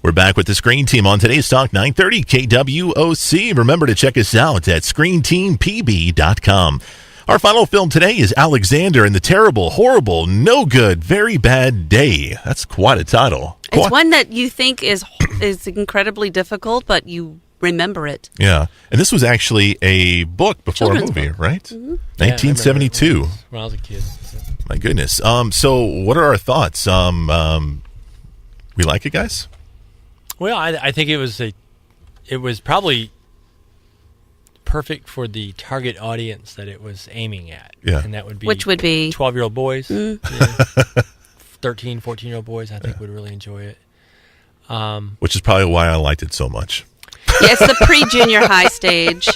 We're back with the Screen Team on today's Talk 930 KWOC. Remember to check us out at ScreenTeamPB.com. Our final film today is Alexander and the Terrible, Horrible, No Good, Very Bad Day. That's quite a title. It's one that you think is incredibly difficult, but you remember it. Yeah. And this was actually a book before Children's a movie, book. right? Mm-hmm. 1972. When I was a kid. My goodness. So what are our thoughts? We like it, guys? Well, I think it was probably perfect for the target audience that it was aiming at. Yeah. And that would be... Which would be? 12-year-old boys. Mm. 13, 14-year-old boys, I think, would really enjoy it. Which is probably why I liked it so much. Yeah, it's the pre-junior high stage.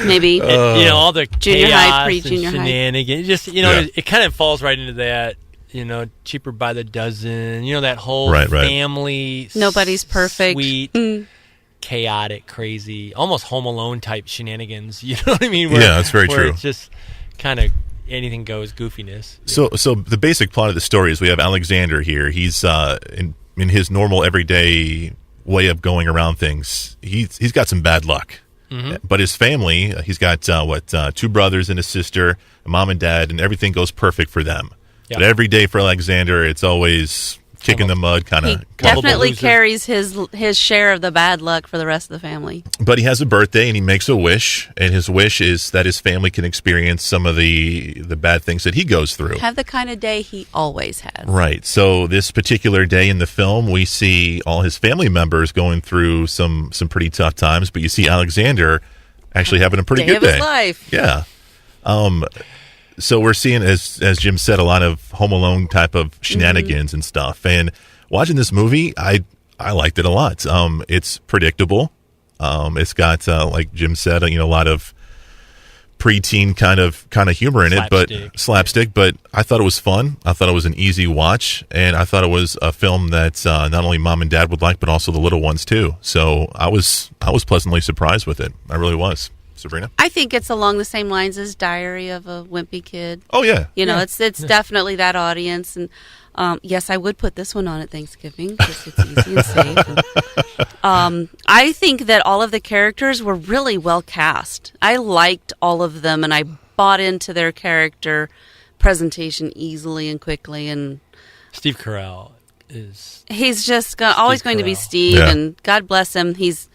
Maybe. All the junior chaos high, pre-junior and high. shenanigans. Just, it kind of falls right into that, cheaper by the dozen, that whole Right. family. Nobody's perfect. Sweet, chaotic, crazy, almost Home Alone type shenanigans. You know what I mean? Yeah, that's very true. It's just kind of anything goes goofiness. So the basic plot of the story is we have Alexander here. He's in his normal everyday way of going around things. He's got some bad luck. Mm-hmm. But his family, he's got two brothers and a sister, a mom and dad, and everything goes perfect for them. Yep. But every day for Alexander, it's always kicking the mud, kind of. He definitely carries his share of the bad luck for the rest of the family. But he has a birthday, and he makes a wish, and his wish is that his family can experience some of the bad things that he goes through. Have the kind of day he always has. Right. So this particular day in the film, we see all his family members going through some pretty tough times, but you see Alexander actually having a pretty good day. His life. Yeah. So we're seeing, as Jim said, a lot of Home Alone type of shenanigans and stuff. And watching this movie, I liked it a lot. It's predictable. It's got, like Jim said, a lot of preteen kind of humor in it, but slapstick. But I thought it was fun. I thought it was an easy watch, and I thought it was a film that not only mom and dad would like, but also the little ones too. So I was pleasantly surprised with it. I really was. Sabrina? I think it's along the same lines as Diary of a Wimpy Kid. Oh, yeah. It's definitely that audience. And yes, I would put this one on at Thanksgiving because it's easy and safe. And, I think that all of the characters were really well cast. I liked all of them, and I bought into their character presentation easily and quickly. And Steve Carell is... He's just always going to be Steve, yeah. And God bless him. He's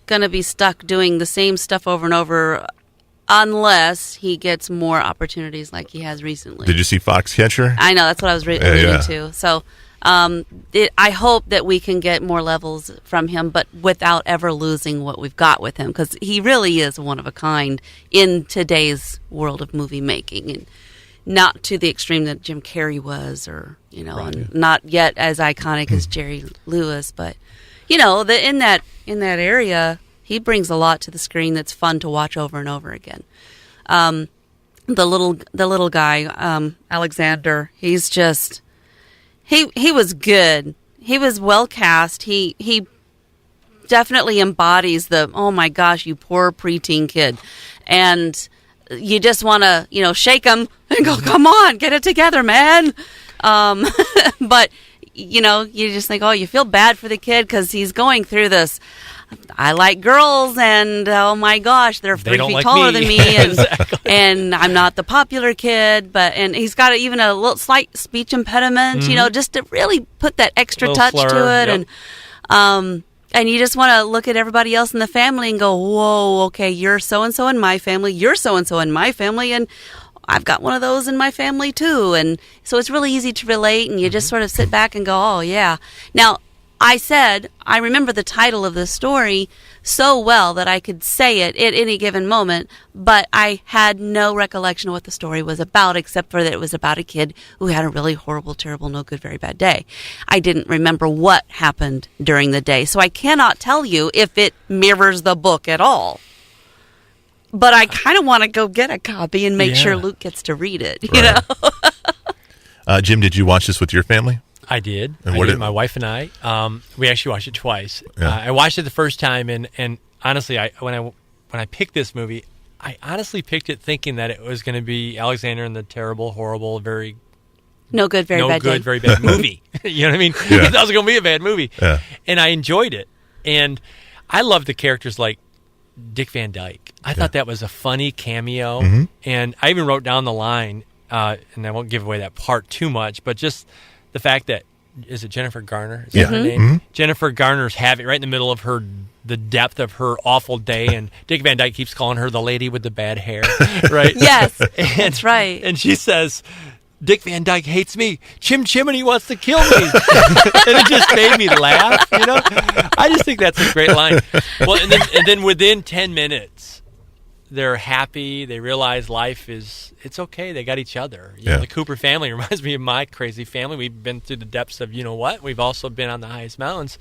going to be stuck doing the same stuff over and over unless he gets more opportunities like he has recently. Did you see Foxcatcher? I know, that's what I was alluding to. So I hope that we can get more levels from him, but without ever losing what we've got with him, because he really is one of a kind in today's world of movie making, and not to the extreme that Jim Carrey was, or and not yet as iconic as Jerry Lewis, but in that area, he brings a lot to the screen that's fun to watch over and over again. The little guy, Alexander, he's just he was good. He was well cast. He definitely embodies the, oh my gosh, you poor preteen kid, and you just want to shake him and go, come on, get it together, man. But you just think, oh, you feel bad for the kid because he's going through this. I like girls, and oh my gosh, they're 3 feet taller than me, and Exactly. And I'm not the popular kid, and he's got even a little slight speech impediment, just to really put that extra touch slur, to it, yep. and you just want to look at everybody else in the family and go, whoa, okay, you're so and so in my family, you're so and so in my family, and I've got one of those in my family too. And so it's really easy to relate, and you just sort of sit back and go, oh yeah. Now, I remember the title of the story so well that I could say it at any given moment, but I had no recollection of what the story was about, except for that it was about a kid who had a really horrible, terrible, no good, very bad day. I didn't remember what happened during the day, so I cannot tell you if it mirrors the book at all. But I kind of want to go get a copy and make sure Luke gets to read it, you know? Jim, did you watch this with your family? I did. And my wife and I. We actually watched it twice. Yeah. I watched it the first time, and honestly, when I picked this movie, I honestly picked it thinking that it was going to be Alexander and the Terrible, Horrible, Very No good, very bad day. very bad movie. You know what I mean? Yeah. He thought it was going to be a bad movie. Yeah. And I enjoyed it. And I love the characters like Dick Van Dyke. I thought that was a funny cameo. Mm-hmm. And I even wrote down the line, and I won't give away that part too much, but just the fact that, is it Jennifer Garner? Is that her name? Mm-hmm. Jennifer Garner's having right in the middle of the depth of her awful day, and Dick Van Dyke keeps calling her the lady with the bad hair, right? Yes, that's right. And she says, Dick Van Dyke hates me. Chim Chimney wants to kill me. And it just made me laugh, you know? I just think that's a great line. Well, and then within 10 minutes, they're happy. They realize life it's okay. They got each other. You know, the Cooper family reminds me of my crazy family. We've been through the depths of, you know what? We've also been on the highest mountains.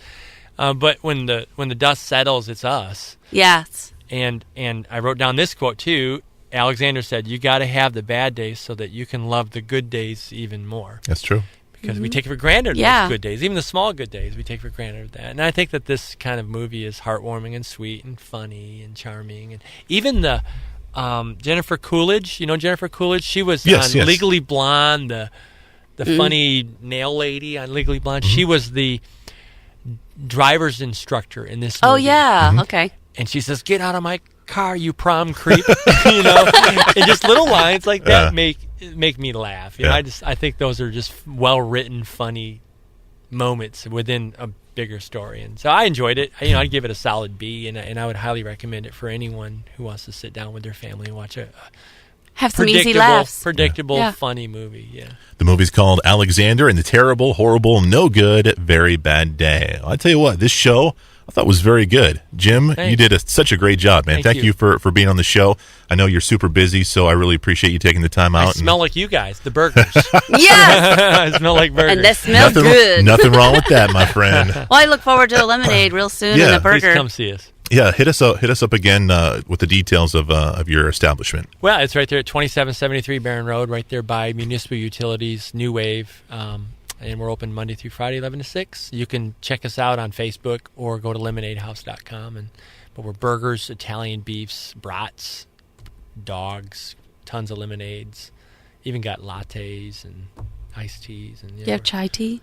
But when the dust settles, it's us. Yes. And I wrote down this quote, too. Alexander said, you got to have the bad days so that you can love the good days even more. That's true. Because we take for granted those good days. Even the small good days, we take for granted that. And I think that this kind of movie is heartwarming and sweet and funny and charming. And even the Jennifer Coolidge, you know Jennifer Coolidge? She was on Legally Blonde, the funny nail lady on Legally Blonde. Mm-hmm. She was the driver's instructor in this movie. Oh, yeah. Mm-hmm. Okay. And she says, get out of my car, you prom creep. You know? And just little lines like that make me laugh. You know, I think those are just well-written, funny moments within a bigger story. And so I enjoyed it. You know, I'd give it a solid B, and I would highly recommend it for anyone who wants to sit down with their family and watch have some easy laughs. Predictable, funny movie. Yeah. The movie's called Alexander and the Terrible, Horrible, No Good, Very Bad Day. I tell you what, this show I thought was very good. Jim, Thanks. you did such a great job, man. Thank you for being on the show. I know you're super busy, so I really appreciate you taking the time out. I smell like you guys, the burgers. Yes! I smell like burgers. And they smell good. Nothing wrong with that, my friend. Well, I look forward to a lemonade real soon and a burger. Please come see us. Yeah, hit us up again with the details of your establishment. Well, it's right there at 2773 Barron Road, right there by Municipal Utilities, New Wave. And we're open Monday through Friday, 11 to 6. You can check us out on Facebook or go to lemonadehouse.com. But we're burgers, Italian beefs, brats, dogs, tons of lemonades. Even got lattes and iced teas. And, you have chai tea?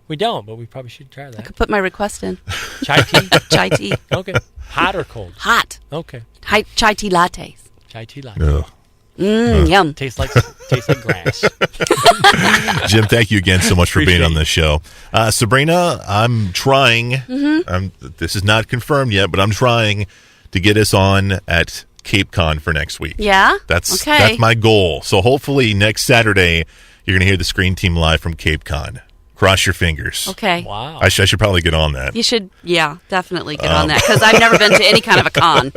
We don't, but we probably should try that. I could put my request in. Chai tea? Chai tea. Okay. Hot or cold? Hot. Okay. Chai tea lattes. Chai tea latte. Ugh. Yum. Tastes like grass. Jim, thank you again so much for being on you. this show. Sabrina, I'm trying. This is not confirmed yet, but I'm trying to get us on at Cape Con for next week. Yeah? That's my goal. So hopefully next Saturday you're going to hear the Screen Team live from Cape Con. Cross your fingers. Okay. Wow. I should probably get on that. You should, definitely get on that, because I've never been to any kind of a con.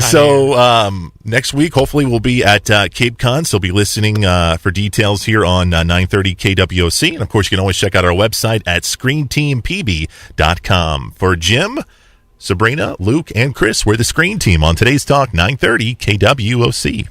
So next week, hopefully, we'll be at Cape Con. So be listening for details here on 930 KWOC. And, of course, you can always check out our website at ScreenTeamPB.com. For Jim, Sabrina, Luke, and Chris, we're the Screen Team on today's Talk 930 KWOC.